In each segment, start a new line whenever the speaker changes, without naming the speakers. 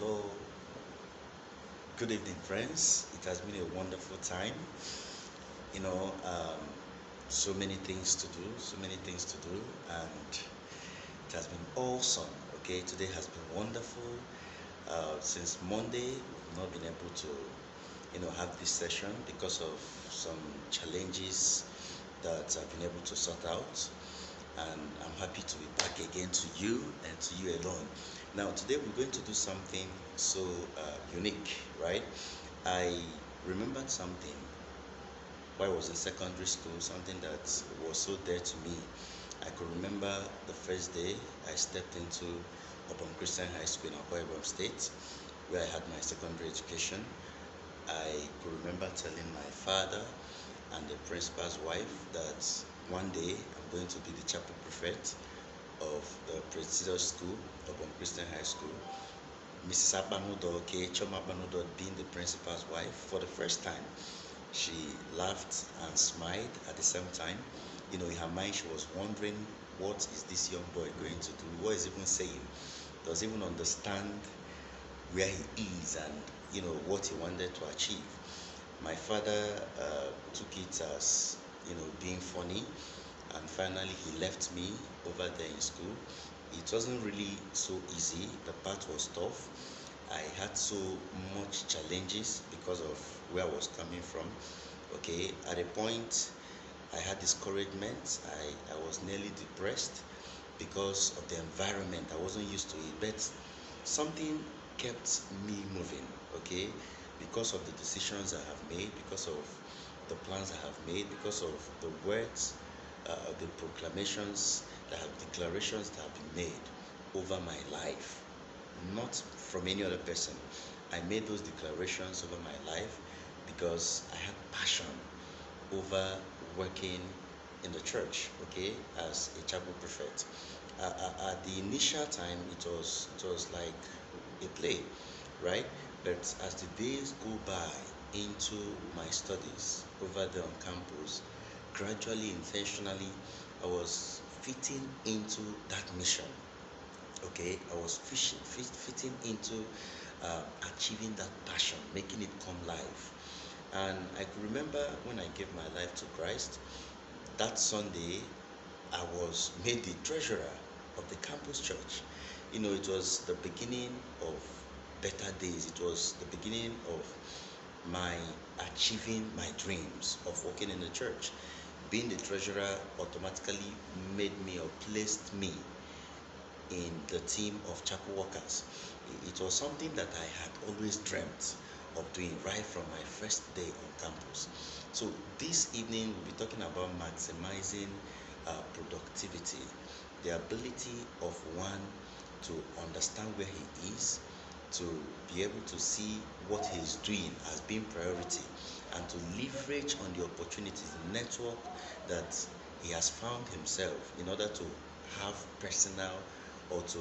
all, good evening, friends. It has been a wonderful time. You know, um, so many things to do, so many things to do, and it has been awesome. Okay, today has been wonderful. Since Monday, we've not been able to, have this session because of some challenges that I've been able to sort out. And I'm happy to be back again to you and to you alone. Now, today we're going to do something so unique, right? I remembered something while I was in secondary school, something that was so dear to me. I could remember the first day I stepped into Obong Christian High School in Obong State, where I had my secondary education. I could remember telling my father and the principal's wife that one day I'm going to be the chapel prefect of the prestigious school, Obong Christian High School. Mrs. Akpanudo, okay, Chioma Akpanudo, being the principal's wife, for the first time, she laughed and smiled at the same time. In her mind, she was wondering, what is this young boy going to do? What is he even saying? Does he even understand where he is and what he wanted to achieve? My father took it as being funny, and finally he left me over there in school. It wasn't really so easy. The path was tough. I had so much challenges because of where I was coming from. Okay, at a point I had discouragement. I was nearly depressed because of the environment. I wasn't used to it, but something kept me moving. Okay, because of the decisions I have made, because of the plans I have made, because of the words, the proclamations that have declarations that have been made over my life, not from any other person. I made those declarations over my life because I had passion over working in the church, okay, as a chapel prefect. At the initial time, it was like a play, right? But as the days go by into my studies over there on campus, gradually, intentionally, I was fitting into that mission. Okay, I was fitting into achieving that passion, making it come life. And I could remember when I gave my life to Christ, that Sunday I was made the treasurer of the campus church. It was the beginning of better days. It was the beginning of my achieving my dreams of working in the church. Being the treasurer automatically made me or placed me in the team of chapel workers. It was something that I had always dreamt of doing right from my first day on campus. So this evening we'll be talking about maximizing productivity, the ability of one to understand where he is, to be able to see what he is doing as being priority, and to leverage on the opportunities, the network that he has found himself in order to have personal or to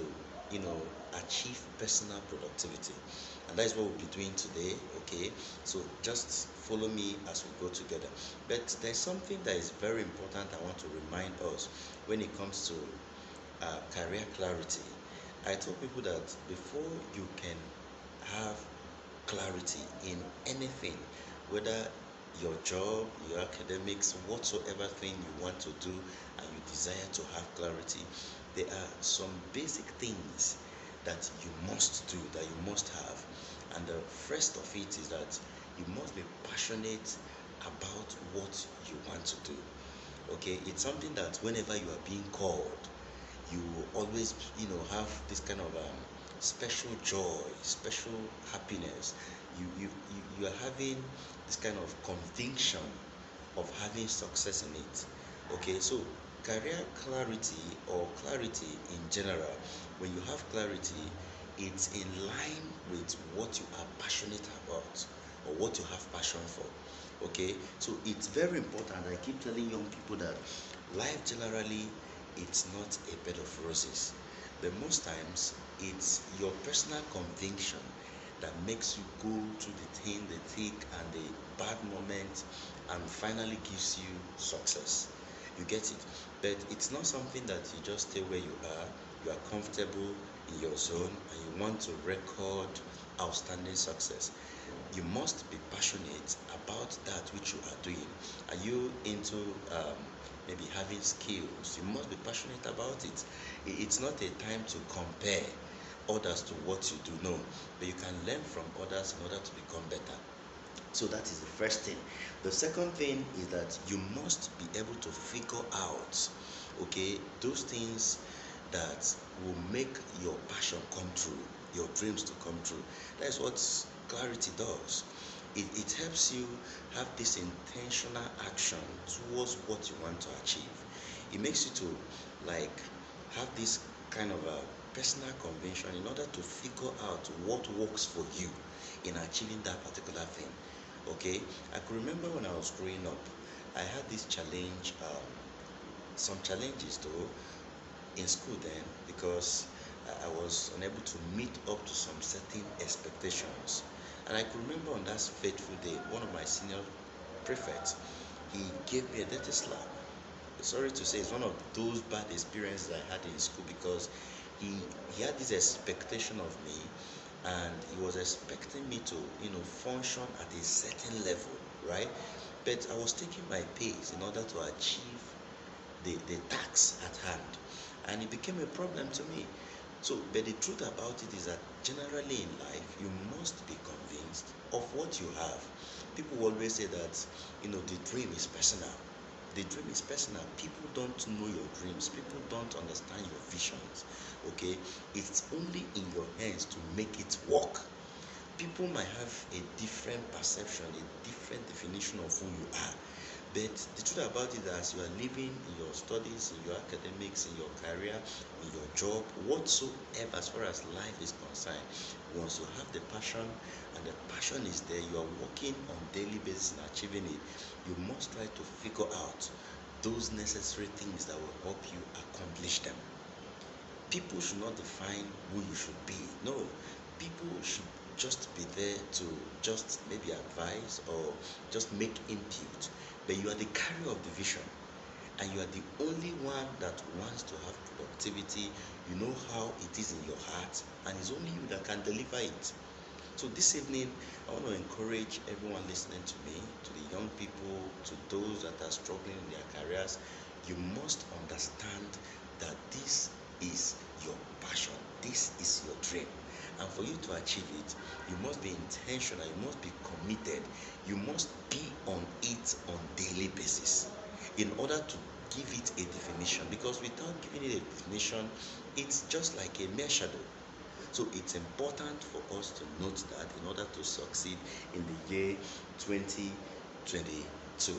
you know achieve personal productivity. And that is what we'll be doing today. Okay, so just follow me as we go together. But there's something that is very important I want to remind us when it comes to career clarity. I tell people that before you can have clarity in anything, whether your job, your academics, whatsoever thing you want to do and you desire to have clarity, there are some basic things that you must do, that you must have. And the first of it is that you must be passionate about what you want to do. Okay, it's something that whenever you are being called, you always have this kind of special joy, special happiness. You are having this kind of conviction of having success in it. Okay, so career clarity or clarity in general, when you have clarity, it's in line with what you are passionate about or what you have passion for. Okay, so it's very important. I keep telling young people that life generally, it's not a bed of roses, but most times it's your personal conviction that makes you go through the thick and the bad moment and finally gives you success. You get it? But it's not something that you just stay where you are comfortable, in your zone and you want to record outstanding success, you must be passionate about that which you are doing. Are you into maybe having skills? You must be passionate about it. It's not a time to compare others to what you do, no, but you can learn from others in order to become better. So that is the first thing. The second thing is that you must be able to figure out, okay, those things that will make your passion come true, your dreams to come true. That is what clarity does. It helps you have this intentional action towards what you want to achieve. It makes you to like have this kind of a personal convention in order to figure out what works for you in achieving that particular thing. Okay, I could remember when I was growing up, I had this challenge, some challenges though in school then, because I was unable to meet up to some certain expectations. And I could remember on that fateful day, one of my senior prefects, he gave me a dirty slap. Sorry to say, it's one of those bad experiences I had in school, because he he had this expectation of me, and he was expecting me to function at a certain level, right? But I was taking my pace in order to achieve the task at hand, and it became a problem to me. So but the truth about it is that generally in life you must be convinced of what you have. People always say that the dream is personal. The dream is personal. People don't know your dreams. People don't understand your visions. Okay, it's only in your hands to make it work. People might have a different perception, a different definition of who you are. But the truth about it is, as you are living in your studies, in your academics, in your career, in your job, whatsoever, as far as life is concerned, once you have the passion and the passion is there, you are working on daily basis in achieving it, you must try to figure out those necessary things that will help you accomplish them. People should not define who you should be. No, people should just be there to just maybe advise or just make input. But you are the carrier of the vision, and you are the only one that wants to have productivity. You know how it is in your heart, and it's only you that can deliver it. So this evening, I want to encourage everyone listening to me, to the young people, to those that are struggling in their careers. You must understand that this is your passion, this is your dream. And for you to achieve it, you must be intentional, you must be committed, you must be on it on daily basis in order to give it a definition. Because without giving it a definition, it's just like a mere shadow. So it's important for us to note that in order to succeed in the year 2022.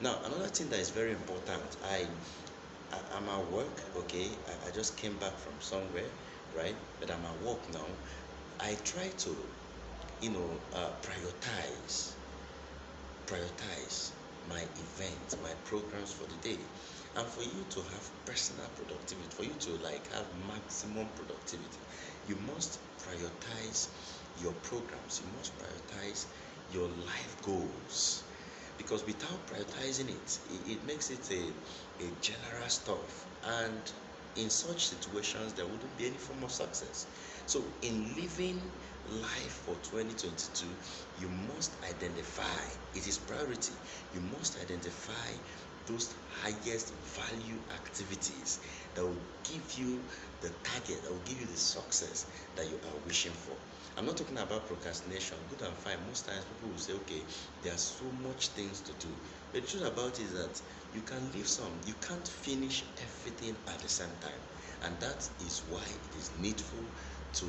Now, another thing that is very important, I'm at work, okay? I just came back from somewhere, right? But I'm at work now. I try to, prioritize my events, my programs for the day. And for you to have personal productivity, for you to like have maximum productivity, you must prioritize your programs, you must prioritize your life goals. Because without prioritizing it makes it a general stuff. And in such situations, there wouldn't be any form of success. So, in living life for 2022, you must identify, it is priority, you must identify those highest value activities that will give you the target, that will give you the success that you are wishing for. I'm not talking about procrastination. Good and fine. Most times people will say, okay, there are so much things to do. But the truth about it is that you can leave some. You can't finish everything at the same time. And that is why it is needful to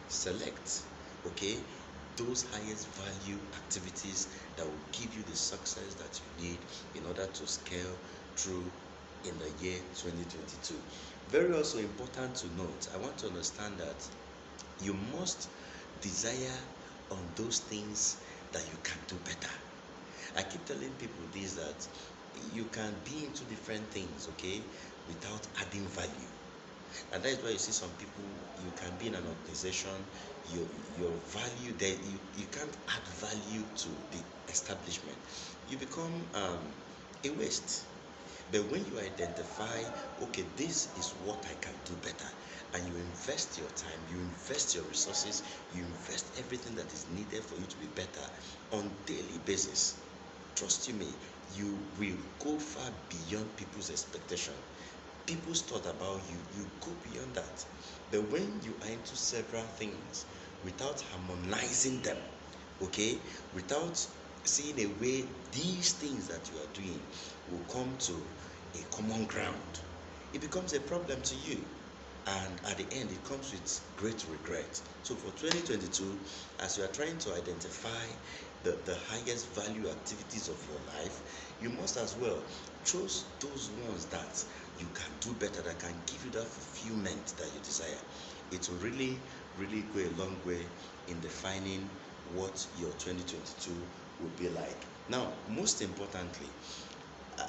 select, okay, those highest value activities that will give you the success that you need in order to scale through in the year 2022. Very also important to note, I want to understand that you must desire on those things that you can do better. I keep telling people this, that you can be into different things, okay, without adding value. And that is why you see some people, you can be in an organization, your value there, you can't add value to the establishment. You become a waste. But when you identify, okay, this is what I can do better, and you invest your time, you invest your resources, you invest everything that is needed for you to be better on daily basis, trust you me, you will go far beyond people's expectation. People's thought about you, you go beyond that. But when you are into several things without harmonizing them, okay, without seeing a way these things that you are doing will come to a common ground, it becomes a problem to you, and at the end it comes with great regret. So for 2022, as you are trying to identify the highest value activities of your life, you must as well choose those ones that you can do better, that can give you that fulfillment that you desire. It will really, really go a long way in defining what your 2022 will be like. Now, most importantly,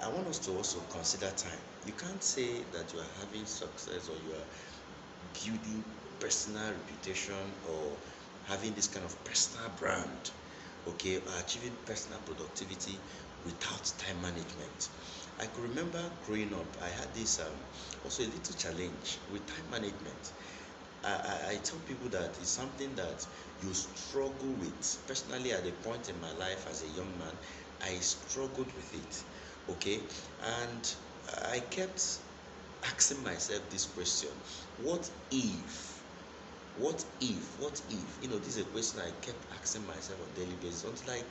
I want us to also consider time. You can't say that you are having success, or you are building personal reputation, or having this kind of personal brand, okay, or achieving personal productivity without time management. I could remember growing up, I had this also a little challenge with time management. I tell people that it's something that you struggle with. Personally, at a point in my life as a young man, I struggled with it. Okay, and I kept asking myself this question: what if? What if? What if? This is a question I kept asking myself on a daily basis until I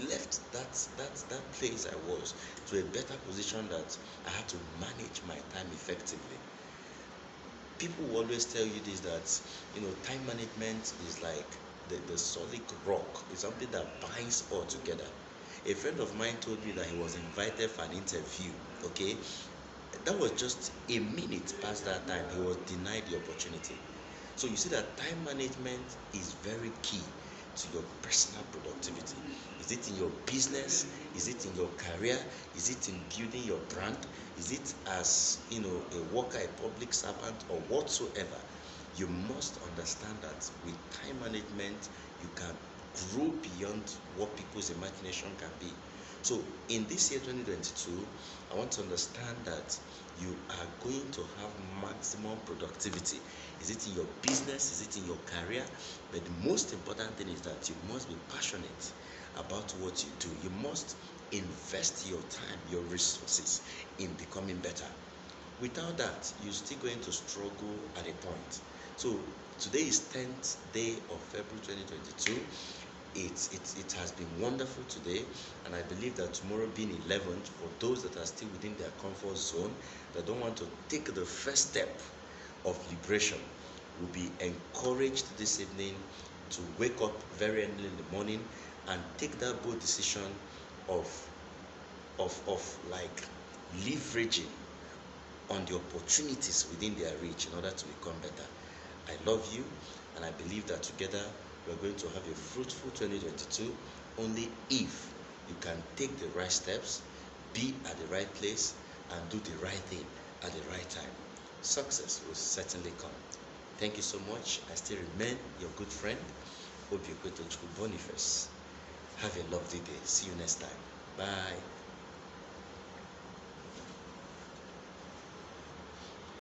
left that place I was to a better position that I had to manage my time effectively. People will always tell you this, that time management is like the solid rock. It's something that binds all together. A friend of mine told me that he was invited for an interview. Okay, that was just a minute past that time, he was denied the opportunity. So you see that time management is very key to your personal productivity. Is it in your business? Is it in your career? Is it in building your brand? Is it as a worker, a public servant, or whatsoever? You must understand that with time management, you can grow beyond what people's imagination can be. So in this year 2022, I want to understand that you are going to have maximum productivity. Is it in your business? Is it in your career? But the most important thing is that you must be passionate about what you do. You must invest your time, your resources in becoming better. Without that, you're still going to struggle at a point. So today is 10th day of February 2022. It has been wonderful today, and I believe that tomorrow being 11th, for those that are still within their comfort zone, that don't want to take the first step of liberation, will be encouraged this evening to wake up very early in the morning and take that bold decision of like leveraging on the opportunities within their reach in order to become better. I love you, and I believe that together we're going to have a fruitful 2022 only if you can take the right steps, be at the right place, and do the right thing at the right time. Success will certainly come. Thank you so much. I still remain your good friend, Obong Christian Boniface. Have a lovely day. See you next time. Bye.